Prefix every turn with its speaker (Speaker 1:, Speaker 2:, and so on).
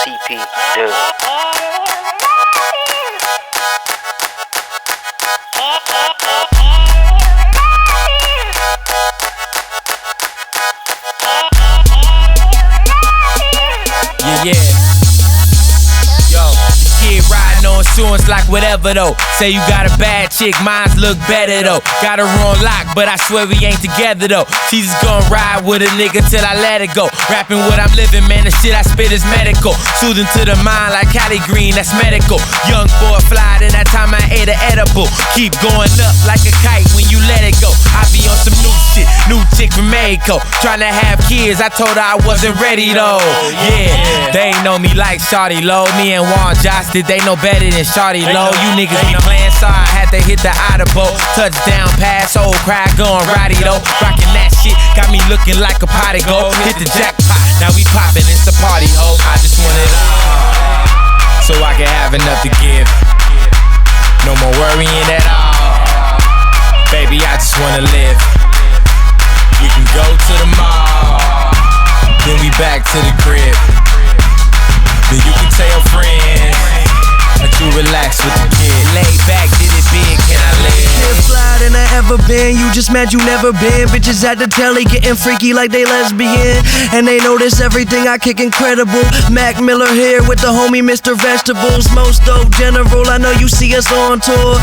Speaker 1: CP, dude.
Speaker 2: Yeah. Yo, the kid riding on insurance like whatever though. Say you got a bad chick, mines look better though. Got her on lock, but I swear we ain't together though. She just gon' ride with a nigga till I let it go. Rapping what I'm living, man, the shit I spit is medical. Soothing to the mind like Cali Green, that's medical. Young boy fly, then that time I ate an edible. Keep going up like a kite when you let it go. I be on some new shit, new chick from Mexico. Tryna have kids, I told her I wasn't ready though. Yeah, they ain't know me like Shawty Low. Me and Juan Josh did they know better than Shawty Low. You niggas be playing sorry, had to hit the audible. Touchdown pass, old crowd going rowdy though. Rockin' that shit, got me looking like a potty go. Hit the jackpot, now we poppin', it's a party ho. I just want it all, so I can have enough to give. No more worrying at all, baby, I just wanna live. We can go to the mall, then we back to the crib. Then you can tell your friends that you relax with the kid. Lay back, did it big, can I live?
Speaker 3: More fly than I ever been, you just mad you never been. Bitches at the telly getting freaky like they lesbian. And they notice everything I kick incredible. Mac Miller here with the homie Mr. Vegetables. Most dope general, I know you see us on tour.